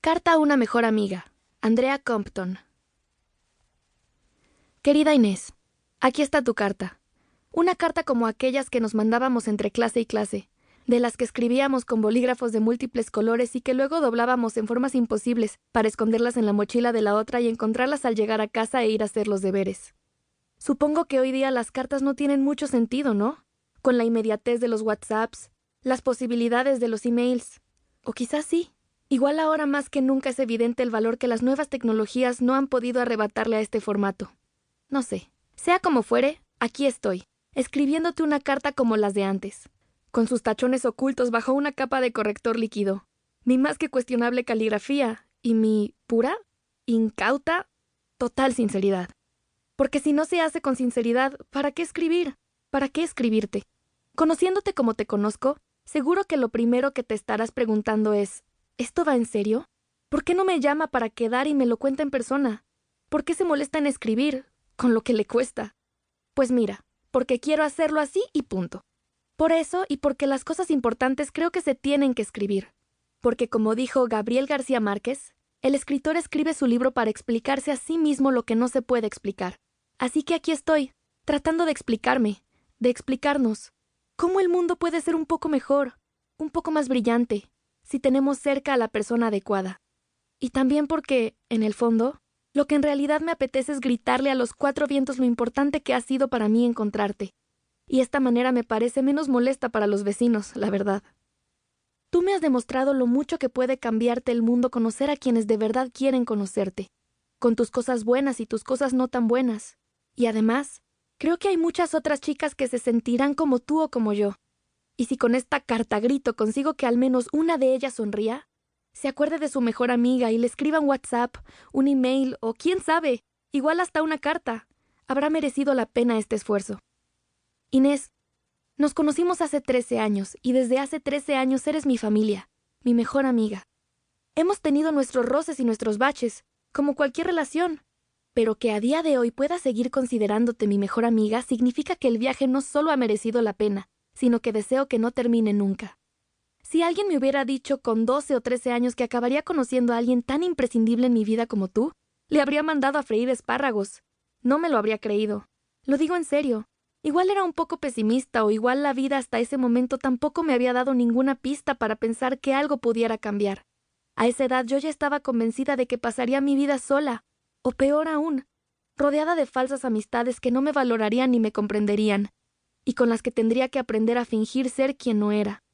Carta a una mejor amiga. Andrea Compton. Querida Inés, aquí está tu carta. Una carta como aquellas que nos mandábamos entre clase y clase, de las que escribíamos con bolígrafos de múltiples colores y que luego doblábamos en formas imposibles para esconderlas en la mochila de la otra y encontrarlas al llegar a casa e ir a hacer los deberes. Supongo que hoy día las cartas no tienen mucho sentido, ¿no? Con la inmediatez de los WhatsApps, las posibilidades de los emails. O quizás sí. Igual ahora más que nunca es evidente el valor que las nuevas tecnologías no han podido arrebatarle a este formato. No sé. Sea como fuere, aquí estoy, escribiéndote una carta como las de antes, con sus tachones ocultos bajo una capa de corrector líquido, mi más que cuestionable caligrafía y mi pura, incauta, total sinceridad. Porque si no se hace con sinceridad, ¿para qué escribir? ¿Para qué escribirte? Conociéndote como te conozco, seguro que lo primero que te estarás preguntando es: ¿esto va en serio? ¿Por qué no me llama para quedar y me lo cuenta en persona? ¿Por qué se molesta en escribir, con lo que le cuesta? Pues mira, porque quiero hacerlo así y punto. Por eso y porque las cosas importantes creo que se tienen que escribir. Porque como dijo Gabriel García Márquez, el escritor escribe su libro para explicarse a sí mismo lo que no se puede explicar. Así que aquí estoy, tratando de explicarme, de explicarnos, cómo el mundo puede ser un poco mejor, un poco más brillante, si tenemos cerca a la persona adecuada. Y también porque, en el fondo, lo que en realidad me apetece es gritarle a los cuatro vientos lo importante que ha sido para mí encontrarte. Y esta manera me parece menos molesta para los vecinos, la verdad. Tú me has demostrado lo mucho que puede cambiarte el mundo conocer a quienes de verdad quieren conocerte, con tus cosas buenas y tus cosas no tan buenas. Y además, creo que hay muchas otras chicas que se sentirán como tú o como yo. Y si con esta carta grito consigo que al menos una de ellas sonría, se acuerde de su mejor amiga y le escriba un WhatsApp, un email o quién sabe, igual hasta una carta, habrá merecido la pena este esfuerzo. Inés, nos conocimos hace 13 años y desde hace 13 años eres mi familia, mi mejor amiga. Hemos tenido nuestros roces y nuestros baches, como cualquier relación, pero que a día de hoy pueda seguir considerándote mi mejor amiga significa que el viaje no solo ha merecido la pena, sino que deseo que no termine nunca. Si alguien me hubiera dicho con 12 o 13 años que acabaría conociendo a alguien tan imprescindible en mi vida como tú, le habría mandado a freír espárragos. No me lo habría creído. Lo digo en serio. Igual era un poco pesimista o igual la vida hasta ese momento tampoco me había dado ninguna pista para pensar que algo pudiera cambiar. A esa edad yo ya estaba convencida de que pasaría mi vida sola, o peor aún, rodeada de falsas amistades que no me valorarían ni me comprenderían, y con las que tendría que aprender a fingir ser quien no era.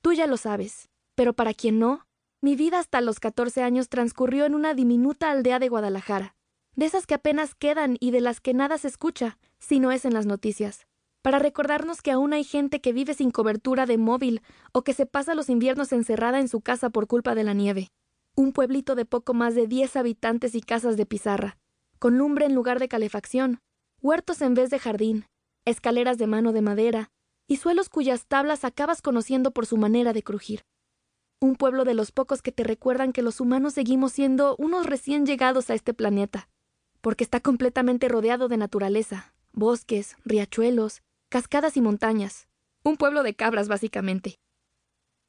Tú ya lo sabes, pero para quien no, mi vida hasta los 14 años transcurrió en una diminuta aldea de Guadalajara, de esas que apenas quedan y de las que nada se escucha, si no es en las noticias, para recordarnos que aún hay gente que vive sin cobertura de móvil o que se pasa los inviernos encerrada en su casa por culpa de la nieve. Un pueblito de poco más de 10 habitantes y casas de pizarra, con lumbre en lugar de calefacción, huertos en vez de jardín, escaleras de mano de madera, y suelos cuyas tablas acabas conociendo por su manera de crujir. Un pueblo de los pocos que te recuerdan que los humanos seguimos siendo unos recién llegados a este planeta, porque está completamente rodeado de naturaleza, bosques, riachuelos, cascadas y montañas. Un pueblo de cabras, básicamente.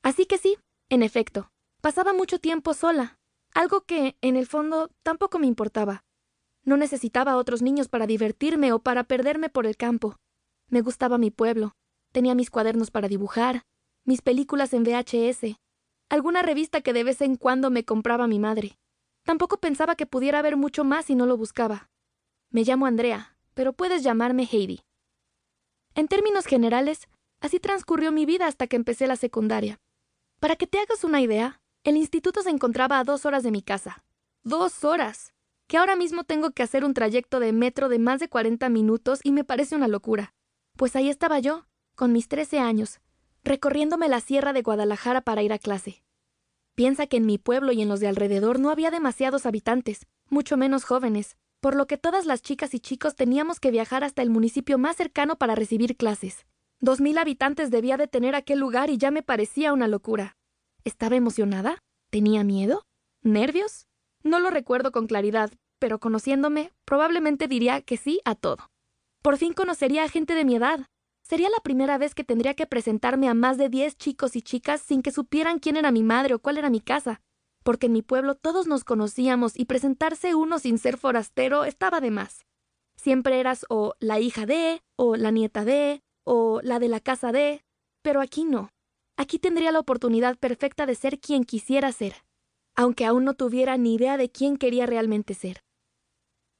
Así que sí, en efecto, pasaba mucho tiempo sola, algo que, en el fondo, tampoco me importaba. No necesitaba a otros niños para divertirme o para perderme por el campo. Me gustaba mi pueblo. Tenía mis cuadernos para dibujar, mis películas en VHS, alguna revista que de vez en cuando me compraba mi madre. Tampoco pensaba que pudiera haber mucho más si no lo buscaba. Me llamo Andrea, pero puedes llamarme Heidi. En términos generales, así transcurrió mi vida hasta que empecé la secundaria. Para que te hagas una idea, el instituto se encontraba a 2 horas de mi casa. 2 horas. Que ahora mismo tengo que hacer un trayecto de metro de más de 40 minutos y me parece una locura. Pues ahí estaba yo, con mis 13 años, recorriéndome la sierra de Guadalajara para ir a clase. Piensa que en mi pueblo y en los de alrededor no había demasiados habitantes, mucho menos jóvenes, por lo que todas las chicas y chicos teníamos que viajar hasta el municipio más cercano para recibir clases. 2,000 habitantes debía de tener aquel lugar y ya me parecía una locura. ¿Estaba emocionada? ¿Tenía miedo? ¿Nervios? No lo recuerdo con claridad, pero conociéndome, probablemente diría que sí a todo. Por fin conocería a gente de mi edad. Sería la primera vez que tendría que presentarme a más de 10 chicos y chicas sin que supieran quién era mi madre o cuál era mi casa. porque en mi pueblo todos nos conocíamos y presentarse uno sin ser forastero estaba de más. Siempre eras o la hija de, o la nieta de, o la de la casa de, pero aquí no. Aquí tendría la oportunidad perfecta de ser quien quisiera ser, aunque aún no tuviera ni idea de quién quería realmente ser.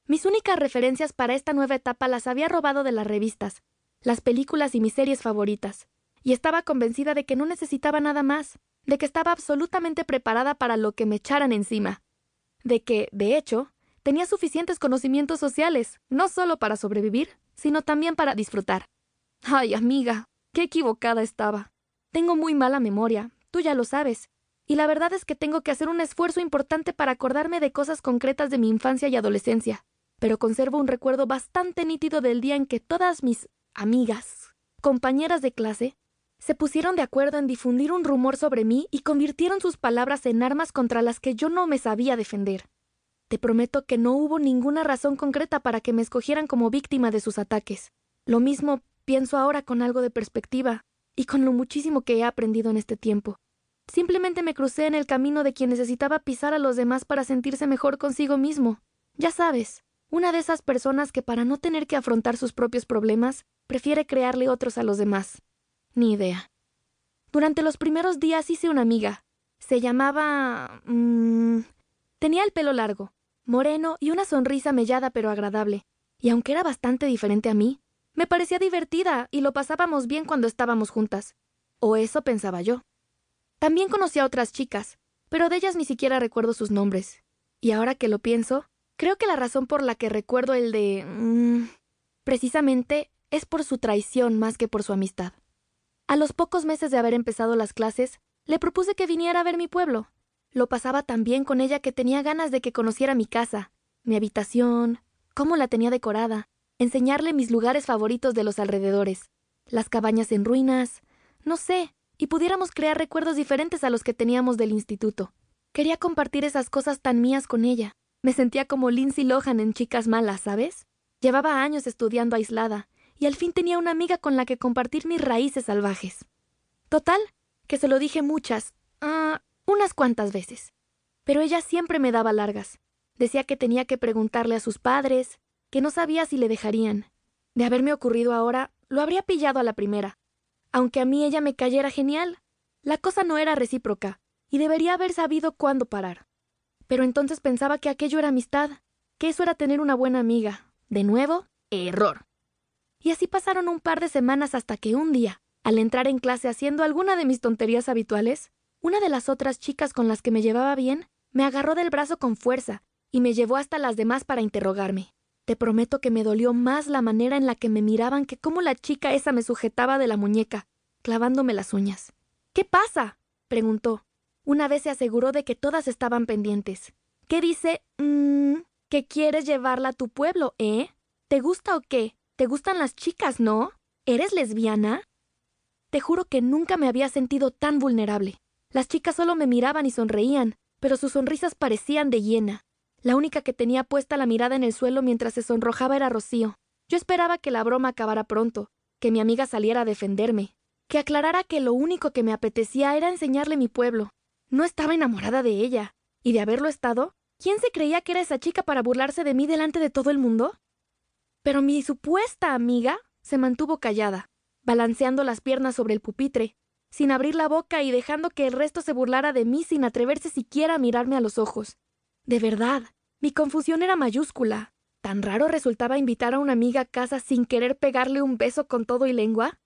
Mis únicas referencias para esta nueva etapa las había robado de las revistas, las películas y mis series favoritas, y estaba convencida de que no necesitaba nada más, de que estaba absolutamente preparada para lo que me echaran encima, de que, de hecho, tenía suficientes conocimientos sociales, no solo para sobrevivir, sino también para disfrutar. Ay, amiga, qué equivocada estaba. Tengo muy mala memoria, tú ya lo sabes, y la verdad es que tengo que hacer un esfuerzo importante para acordarme de cosas concretas de mi infancia y adolescencia, pero conservo un recuerdo bastante nítido del día en que todas mis amigas, compañeras de clase, se pusieron de acuerdo en difundir un rumor sobre mí y convirtieron sus palabras en armas contra las que yo no me sabía defender. Te prometo que no hubo ninguna razón concreta para que me escogieran como víctima de sus ataques. Lo mismo pienso ahora con algo de perspectiva y con lo muchísimo que he aprendido en este tiempo. Simplemente me crucé en el camino de quien necesitaba pisar a los demás para sentirse mejor consigo mismo. Ya sabes, una de esas personas que para no tener que afrontar sus propios problemas, prefiere crearle otros a los demás. Ni idea. Durante los primeros días hice una amiga. Se llamaba... Tenía el pelo largo, moreno y una sonrisa mellada pero agradable. Y aunque era bastante diferente a mí, me parecía divertida y lo pasábamos bien cuando estábamos juntas. O eso pensaba yo. También conocí a otras chicas, pero de ellas ni siquiera recuerdo sus nombres. Y ahora que lo pienso, creo que la razón por la que recuerdo el de... precisamente es por su traición más que por su amistad. A los pocos meses de haber empezado las clases, le propuse que viniera a ver mi pueblo. Lo pasaba tan bien con ella que tenía ganas de que conociera mi casa, mi habitación, cómo la tenía decorada, enseñarle mis lugares favoritos de los alrededores, las cabañas en ruinas, no sé, y pudiéramos crear recuerdos diferentes a los que teníamos del instituto. Quería compartir esas cosas tan mías con ella. Me sentía como Lindsay Lohan en Chicas Malas, ¿sabes? Llevaba años estudiando aislada, y al fin tenía una amiga con la que compartir mis raíces salvajes. Total, que se lo dije unas cuantas veces. Pero ella siempre me daba largas. Decía que tenía que preguntarle a sus padres, que no sabía si le dejarían. De haberme ocurrido ahora, lo habría pillado a la primera. Aunque a mí ella me cayera genial, la cosa no era recíproca, y debería haber sabido cuándo parar. Pero entonces pensaba que aquello era amistad, que eso era tener una buena amiga. De nuevo, error. Y así pasaron un par de semanas hasta que un día, al entrar en clase haciendo alguna de mis tonterías habituales, una de las otras chicas con las que me llevaba bien me agarró del brazo con fuerza y me llevó hasta las demás para interrogarme. Te prometo que me dolió más la manera en la que me miraban que cómo la chica esa me sujetaba de la muñeca, clavándome las uñas. ¿Qué pasa?, preguntó. Una vez se aseguró de que todas estaban pendientes. ¿Qué dice? ¿Que quieres llevarla a tu pueblo, eh? ¿Te gusta o qué? ¿Te gustan las chicas, no? ¿Eres lesbiana? Te juro que nunca me había sentido tan vulnerable. Las chicas solo me miraban y sonreían, pero sus sonrisas parecían de hiena. La única que tenía puesta la mirada en el suelo mientras se sonrojaba era Rocío. Yo esperaba que la broma acabara pronto, que mi amiga saliera a defenderme, que aclarara que lo único que me apetecía era enseñarle mi pueblo. No estaba enamorada de ella, y de haberlo estado, ¿quién se creía que era esa chica para burlarse de mí delante de todo el mundo? Pero mi supuesta amiga se mantuvo callada, balanceando las piernas sobre el pupitre, sin abrir la boca y dejando que el resto se burlara de mí sin atreverse siquiera a mirarme a los ojos. De verdad, mi confusión era mayúscula. ¿Tan raro resultaba invitar a una amiga a casa sin querer pegarle un beso con todo y lengua?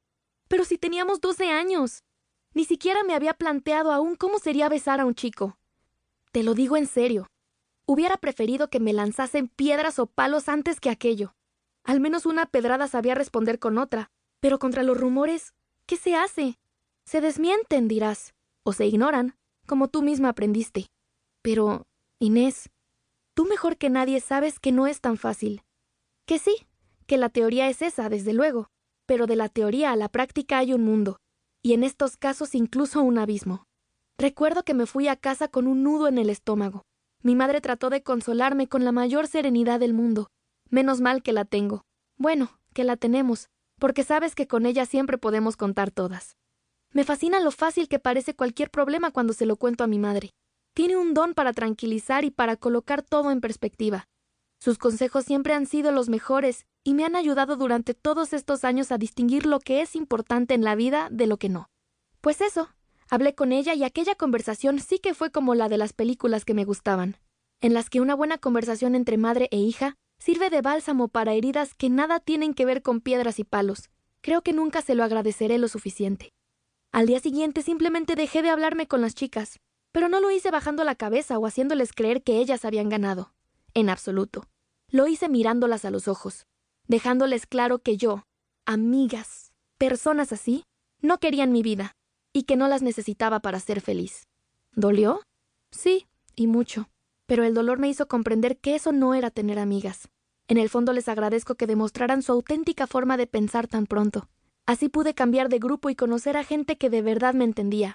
Pero si teníamos 12 años. Ni siquiera me había planteado aún cómo sería besar a un chico. Te lo digo en serio. Hubiera preferido que me lanzasen piedras o palos antes que aquello. Al menos una pedrada sabía responder con otra. Pero contra los rumores, ¿qué se hace? Se desmienten, dirás, o se ignoran, como tú misma aprendiste. Pero, Inés, tú mejor que nadie sabes que no es tan fácil. Que sí, que la teoría es esa, desde luego, pero de la teoría a la práctica hay un mundo, y en estos casos incluso un abismo. Recuerdo que me fui a casa con un nudo en el estómago. Mi madre trató de consolarme con la mayor serenidad del mundo. Menos mal que la tengo. Bueno, que la tenemos, porque sabes que con ella siempre podemos contar todas. Me fascina lo fácil que parece cualquier problema cuando se lo cuento a mi madre. Tiene un don para tranquilizar y para colocar todo en perspectiva. Sus consejos siempre han sido los mejores y me han ayudado durante todos estos años a distinguir lo que es importante en la vida de lo que no. Pues eso, hablé con ella y aquella conversación sí que fue como la de las películas que me gustaban, en las que una buena conversación entre madre e hija sirve de bálsamo para heridas que nada tienen que ver con piedras y palos. Creo que nunca se lo agradeceré lo suficiente. Al día siguiente simplemente dejé de hablarme con las chicas, pero no lo hice bajando la cabeza o haciéndoles creer que ellas habían ganado. En absoluto. Lo hice mirándolas a los ojos, dejándoles claro que yo, amigas, personas así, no querían mi vida y que no las necesitaba para ser feliz. ¿Dolió? Sí, y mucho. Pero el dolor me hizo comprender que eso no era tener amigas. En el fondo les agradezco que demostraran su auténtica forma de pensar tan pronto. Así pude cambiar de grupo y conocer a gente que de verdad me entendía.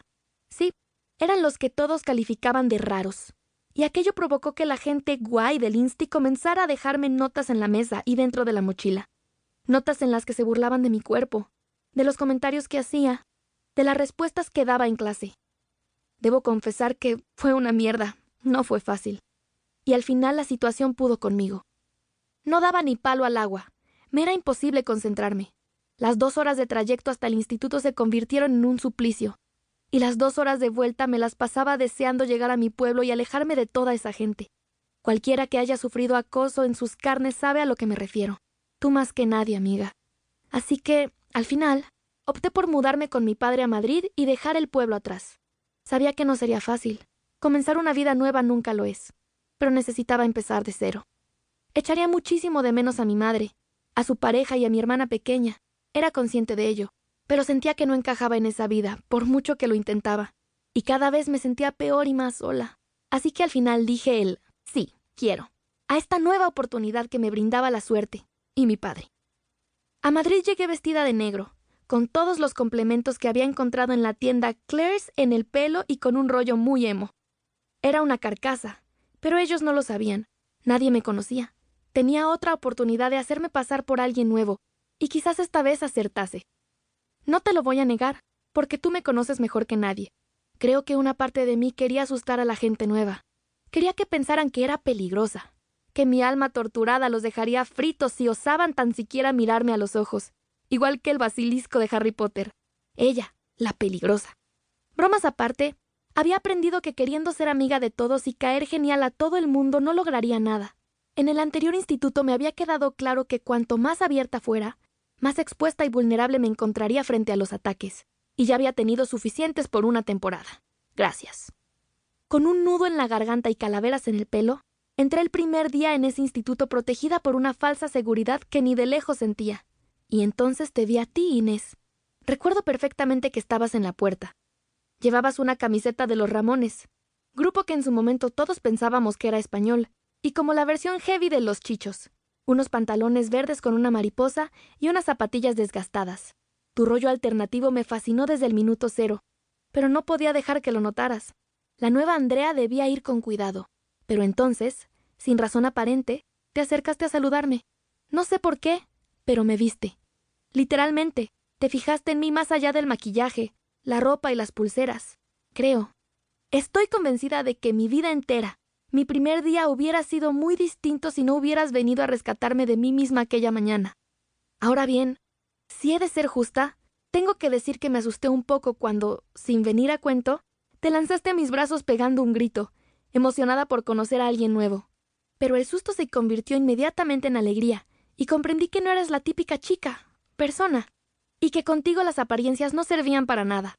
Sí, eran los que todos calificaban de raros. Y aquello provocó que la gente guay del Insti comenzara a dejarme notas en la mesa y dentro de la mochila. Notas en las que se burlaban de mi cuerpo, de los comentarios que hacía, de las respuestas que daba en clase. Debo confesar que fue una mierda, no fue fácil. Y al final la situación pudo conmigo. No daba ni palo al agua. Me era imposible concentrarme. Las 2 horas de trayecto hasta el instituto se convirtieron en un suplicio. Y las 2 horas de vuelta me las pasaba deseando llegar a mi pueblo y alejarme de toda esa gente. Cualquiera que haya sufrido acoso en sus carnes sabe a lo que me refiero. Tú más que nadie, amiga. Así que, al final, opté por mudarme con mi padre a Madrid y dejar el pueblo atrás. Sabía que no sería fácil. Comenzar una vida nueva nunca lo es. Pero necesitaba empezar de cero. Echaría muchísimo de menos a mi madre, a su pareja y a mi hermana pequeña. Era consciente de ello. Pero sentía que no encajaba en esa vida, por mucho que lo intentaba. Y cada vez me sentía peor y más sola. Así que al final dije sí, quiero, a esta nueva oportunidad que me brindaba la suerte, y mi padre. A Madrid llegué vestida de negro, con todos los complementos que había encontrado en la tienda Claire's en el pelo y con un rollo muy emo. Era una carcasa, pero ellos no lo sabían. Nadie me conocía. Tenía otra oportunidad de hacerme pasar por alguien nuevo, y quizás esta vez acertase. No te lo voy a negar, porque tú me conoces mejor que nadie. Creo que una parte de mí quería asustar a la gente nueva. Quería que pensaran que era peligrosa, que mi alma torturada los dejaría fritos si osaban tan siquiera mirarme a los ojos, igual que el basilisco de Harry Potter. Ella, la peligrosa. Bromas aparte, había aprendido que queriendo ser amiga de todos y caer genial a todo el mundo no lograría nada. En el anterior instituto me había quedado claro que cuanto más abierta fuera, más expuesta y vulnerable me encontraría frente a los ataques, y ya había tenido suficientes por una temporada. Gracias. Con un nudo en la garganta y calaveras en el pelo, entré el primer día en ese instituto protegida por una falsa seguridad que ni de lejos sentía. Y entonces te vi a ti, Inés. Recuerdo perfectamente que estabas en la puerta. Llevabas una camiseta de los Ramones, grupo que en su momento todos pensábamos que era español, y como la versión heavy de Los Chichos. Unos pantalones verdes con una mariposa y unas zapatillas desgastadas. Tu rollo alternativo me fascinó desde el minuto 0, pero no podía dejar que lo notaras. La nueva Andrea debía ir con cuidado. Pero entonces, sin razón aparente, te acercaste a saludarme. No sé por qué, pero me viste. Literalmente, te fijaste en mí más allá del maquillaje, la ropa y las pulseras. Creo. Estoy convencida de que mi vida entera, mi primer día hubiera sido muy distinto si no hubieras venido a rescatarme de mí misma aquella mañana. Ahora bien, si he de ser justa, tengo que decir que me asusté un poco cuando, sin venir a cuento, te lanzaste a mis brazos pegando un grito, emocionada por conocer a alguien nuevo. Pero el susto se convirtió inmediatamente en alegría, y comprendí que no eras la típica chica, persona, y que contigo las apariencias no servían para nada,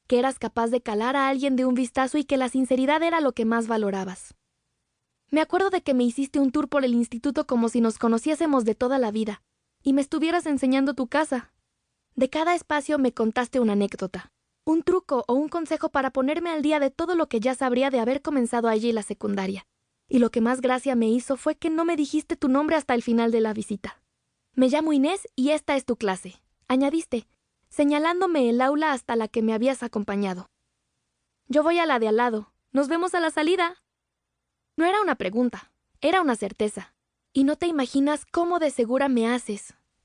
que eras capaz de calar a alguien de un vistazo y que la sinceridad era lo que más valorabas. Me acuerdo de que me hiciste un tour por el instituto como si nos conociésemos de toda la vida, y me estuvieras enseñando tu casa. De cada espacio me contaste una anécdota, un truco o un consejo para ponerme al día de todo lo que ya sabría de haber comenzado allí la secundaria. Y lo que más gracia me hizo fue que no me dijiste tu nombre hasta el final de la visita. Me llamo Inés y esta es tu clase, añadiste, señalándome el aula hasta la que me habías acompañado. Yo voy a la de al lado. Nos vemos a la salida. No era una pregunta, era una certeza. Y no te imaginas cómo de segura me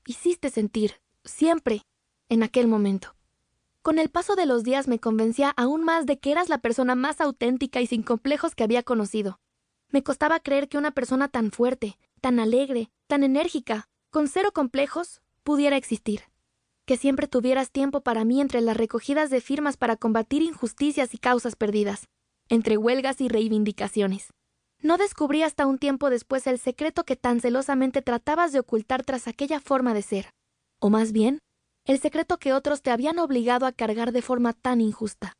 hiciste sentir, siempre, en aquel momento. Con el paso de los días me convencía aún más de que eras la persona más auténtica y sin complejos que había conocido. Me costaba creer que una persona tan fuerte, tan alegre, tan enérgica, con cero complejos, pudiera existir. Que siempre tuvieras tiempo para mí entre las recogidas de firmas para combatir injusticias y causas perdidas, entre huelgas y reivindicaciones. No descubrí hasta un tiempo después el secreto que tan celosamente tratabas de ocultar tras aquella forma de ser. O más bien, el secreto que otros te habían obligado a cargar de forma tan injusta.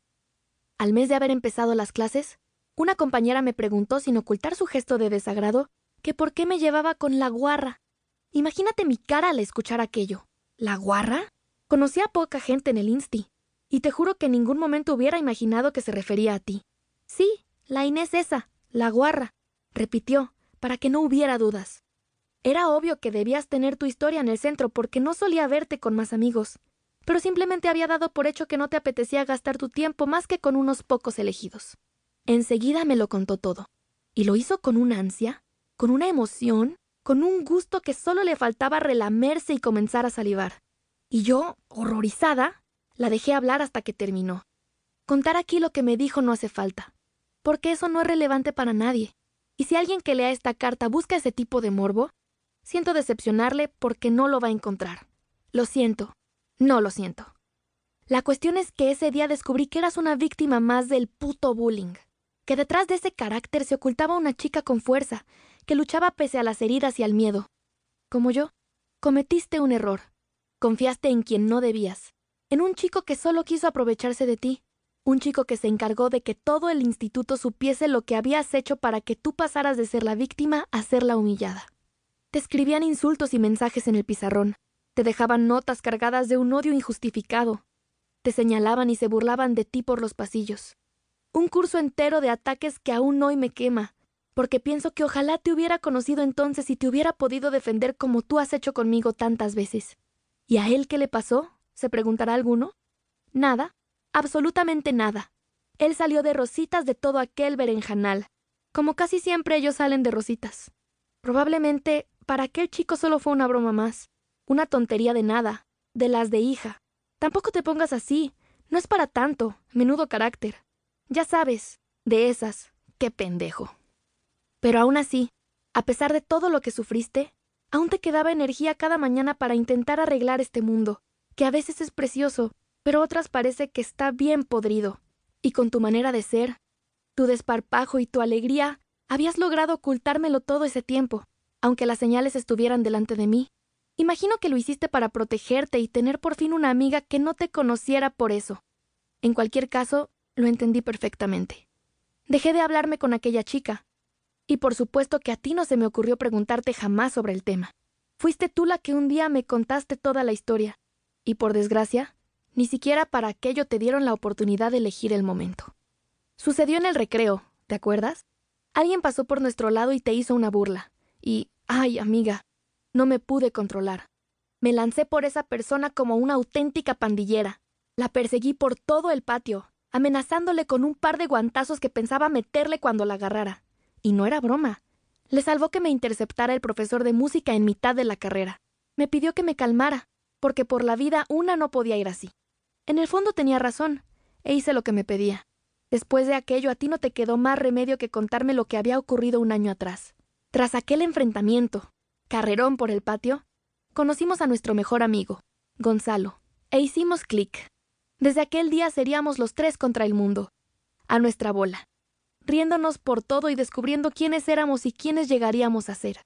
Al mes de haber empezado las clases, una compañera me preguntó sin ocultar su gesto de desagrado que por qué me llevaba con la guarra. Imagínate mi cara al escuchar aquello. ¿La guarra? Conocía a poca gente en el Insti, y te juro que en ningún momento hubiera imaginado que se refería a ti. Sí, la Inés esa, la guarra, repitió, para que no hubiera dudas. Era obvio que debías tener tu historia en el centro porque no solía verte con más amigos, pero simplemente había dado por hecho que no te apetecía gastar tu tiempo más que con unos pocos elegidos. Enseguida me lo contó todo, y lo hizo con una ansia, con una emoción, con un gusto que solo le faltaba relamerse y comenzar a salivar. Y yo, horrorizada, la dejé hablar hasta que terminó. Contar aquí lo que me dijo no hace falta, porque eso no es relevante para nadie. Y si alguien que lea esta carta busca ese tipo de morbo, siento decepcionarle porque no lo va a encontrar. Lo siento, no lo siento. La cuestión es que ese día descubrí que eras una víctima más del puto bullying, que detrás de ese carácter se ocultaba una chica con fuerza, que luchaba pese a las heridas y al miedo. Como yo, cometiste un error. Confiaste en quien no debías, en un chico que solo quiso aprovecharse de ti, un chico que se encargó de que todo el instituto supiese lo que habías hecho para que tú pasaras de ser la víctima a ser la humillada. Te escribían insultos y mensajes en el pizarrón, te dejaban notas cargadas de un odio injustificado, te señalaban y se burlaban de ti por los pasillos. Un curso entero de ataques que aún hoy me quema, porque pienso que ojalá te hubiera conocido entonces y te hubiera podido defender como tú has hecho conmigo tantas veces. ¿Y a él qué le pasó?, se preguntará alguno. Nada, absolutamente nada. Él salió de rositas de todo aquel berenjanal, como casi siempre ellos salen de rositas. Probablemente para aquel chico solo fue una broma más, una tontería de nada, de las de hija. Tampoco te pongas así, no es para tanto, menudo carácter. Ya sabes, de esas, qué pendejo. Pero aún así, a pesar de todo lo que sufriste, aún te quedaba energía cada mañana para intentar arreglar este mundo, que a veces es precioso, pero otras parece que está bien podrido. Y con tu manera de ser, tu desparpajo y tu alegría, habías logrado ocultármelo todo ese tiempo, aunque las señales estuvieran delante de mí. Imagino que lo hiciste para protegerte y tener por fin una amiga que no te conociera por eso. En cualquier caso, lo entendí perfectamente. Dejé de hablarme con aquella chica. Y por supuesto que a ti no se me ocurrió preguntarte jamás sobre el tema. Fuiste tú la que un día me contaste toda la historia. Y por desgracia, ni siquiera para aquello te dieron la oportunidad de elegir el momento. Sucedió en el recreo, ¿te acuerdas? Alguien pasó por nuestro lado y te hizo una burla. Y, ay, amiga, no me pude controlar. Me lancé por esa persona como una auténtica pandillera. La perseguí por todo el patio, amenazándole con un par de guantazos que pensaba meterle cuando la agarrara. Y no era broma. Le salvó que me interceptara el profesor de música en mitad de la carrera. Me pidió que me calmara, porque por la vida una no podía ir así. En el fondo tenía razón, e hice lo que me pedía. Después de aquello a ti no te quedó más remedio que contarme lo que había ocurrido un año atrás. Tras aquel enfrentamiento, carrerón por el patio, conocimos a nuestro mejor amigo, Gonzalo, e hicimos clic. Desde aquel día seríamos los tres contra el mundo, a nuestra bola, riéndonos por todo y descubriendo quiénes éramos y quiénes llegaríamos a ser,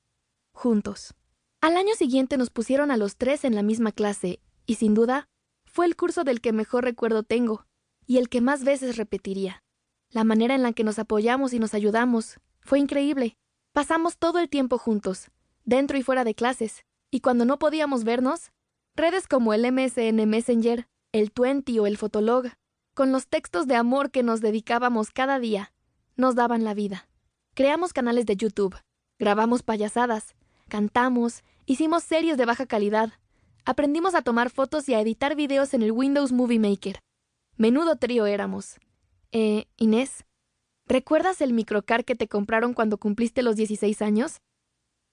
juntos. Al año siguiente nos pusieron a los tres en la misma clase, y sin duda, fue el curso del que mejor recuerdo tengo, y el que más veces repetiría. La manera en la que nos apoyamos y nos ayudamos fue increíble. Pasamos todo el tiempo juntos, dentro y fuera de clases, y cuando no podíamos vernos, redes como el MSN Messenger, el Twenty o el Fotolog, con los textos de amor que nos dedicábamos cada día, nos daban la vida. Creamos canales de YouTube, grabamos payasadas, cantamos, hicimos series de baja calidad, aprendimos a tomar fotos y a editar videos en el Windows Movie Maker. Menudo trío éramos. Inés, ¿recuerdas el microcar que te compraron cuando cumpliste los 16 años?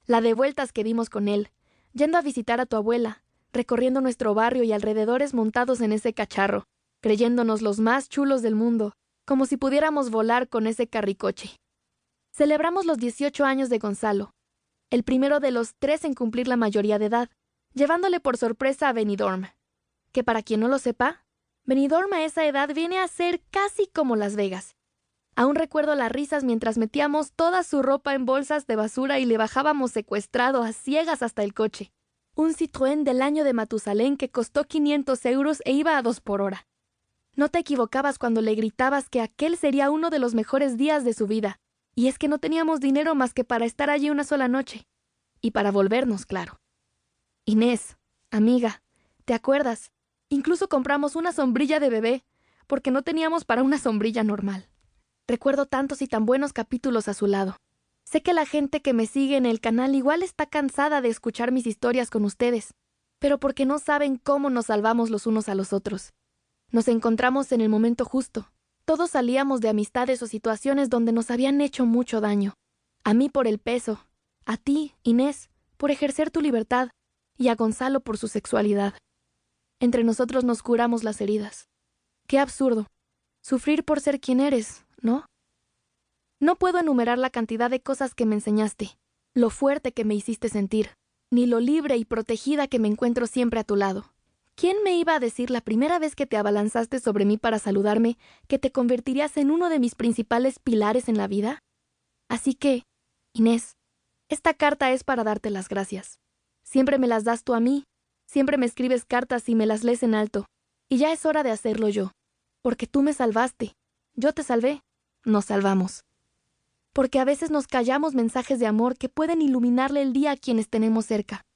La de vueltas que dimos con él, yendo a visitar a tu abuela, recorriendo nuestro barrio y alrededores montados en ese cacharro. creyéndonos los más chulos del mundo, como si pudiéramos volar con ese carricoche. Celebramos los 18 años de Gonzalo, el primero de los 3 en cumplir la mayoría de edad, llevándole por sorpresa a Benidorm, que para quien no lo sepa, Benidorm a esa edad viene a ser casi como Las Vegas. Aún recuerdo las risas mientras metíamos toda su ropa en bolsas de basura y le bajábamos secuestrado a ciegas hasta el coche. Un Citroën del año de Matusalén que costó 500 euros e iba a 2 por hora. No te equivocabas cuando le gritabas que aquel sería uno de los mejores días de su vida, y es que no teníamos dinero más que para estar allí una sola noche. Y para volvernos, claro. Inés, amiga, ¿te acuerdas? Incluso compramos una sombrilla de bebé, porque no teníamos para una sombrilla normal. Recuerdo tantos y tan buenos capítulos a su lado. Sé que la gente que me sigue en el canal igual está cansada de escuchar mis historias con ustedes, pero porque no saben cómo nos salvamos los unos a los otros. Nos encontramos en el momento justo. Todos salíamos de amistades o situaciones donde nos habían hecho mucho daño. A mí por el peso, a ti, Inés, por ejercer tu libertad, y a Gonzalo por su sexualidad. Entre nosotros nos curamos las heridas. Qué absurdo. Sufrir por ser quien eres, ¿no? No puedo enumerar la cantidad de cosas que me enseñaste, lo fuerte que me hiciste sentir, ni lo libre y protegida que me encuentro siempre a tu lado. ¿Quién me iba a decir la primera vez que te abalanzaste sobre mí para saludarme que te convertirías en uno de mis principales pilares en la vida? Así que, Inés, esta carta es para darte las gracias. Siempre me las das tú a mí, siempre me escribes cartas y me las lees en alto, y ya es hora de hacerlo yo, porque tú me salvaste, yo te salvé, nos salvamos. Porque a veces nos callamos mensajes de amor que pueden iluminarle el día a quienes tenemos cerca.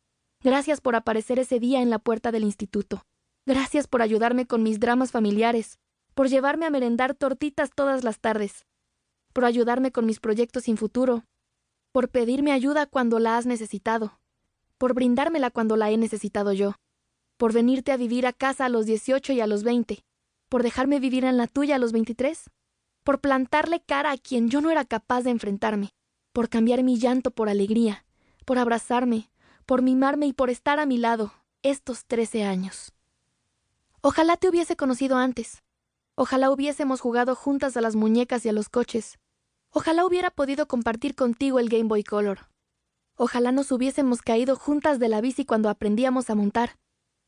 Gracias por aparecer ese día en la puerta del instituto. Gracias por ayudarme con mis dramas familiares, por llevarme a merendar tortitas todas las tardes, por ayudarme con mis proyectos sin futuro, por pedirme ayuda cuando la has necesitado, por brindármela cuando la he necesitado yo, por venirte a vivir a casa a los 18 y a los 20, por dejarme vivir en la tuya a los 23, por plantarle cara a quien yo no era capaz de enfrentarme, por cambiar mi llanto por alegría, por abrazarme, por mimarme y por estar a mi lado estos 13 años. Ojalá te hubiese conocido antes. Ojalá hubiésemos jugado juntas a las muñecas y a los coches. Ojalá hubiera podido compartir contigo el Game Boy Color. Ojalá nos hubiésemos caído juntas de la bici cuando aprendíamos a montar.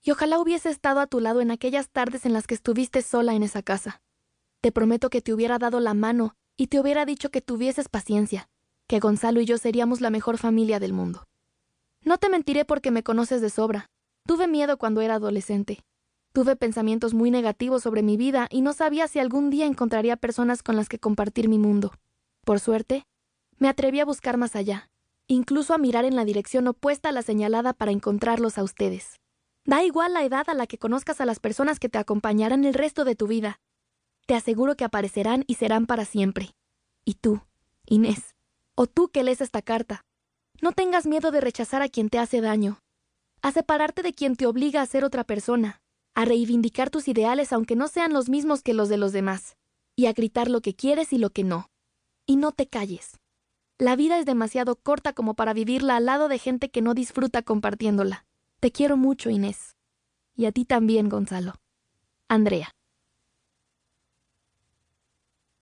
Y ojalá hubiese estado a tu lado en aquellas tardes en las que estuviste sola en esa casa. Te prometo que te hubiera dado la mano y te hubiera dicho que tuvieses paciencia, que Gonzalo y yo seríamos la mejor familia del mundo. No te mentiré porque me conoces de sobra. Tuve miedo cuando era adolescente. Tuve pensamientos muy negativos sobre mi vida y no sabía si algún día encontraría personas con las que compartir mi mundo. Por suerte, me atreví a buscar más allá, incluso a mirar en la dirección opuesta a la señalada para encontrarlos a ustedes. Da igual la edad a la que conozcas a las personas que te acompañarán el resto de tu vida. Te aseguro que aparecerán y serán para siempre. Y tú, Inés, o tú que lees esta carta, no tengas miedo de rechazar a quien te hace daño, a separarte de quien te obliga a ser otra persona, a reivindicar tus ideales aunque no sean los mismos que los de los demás, y a gritar lo que quieres y lo que no. Y no te calles. La vida es demasiado corta como para vivirla al lado de gente que no disfruta compartiéndola. Te quiero mucho, Inés. Y a ti también, Gonzalo. Andrea.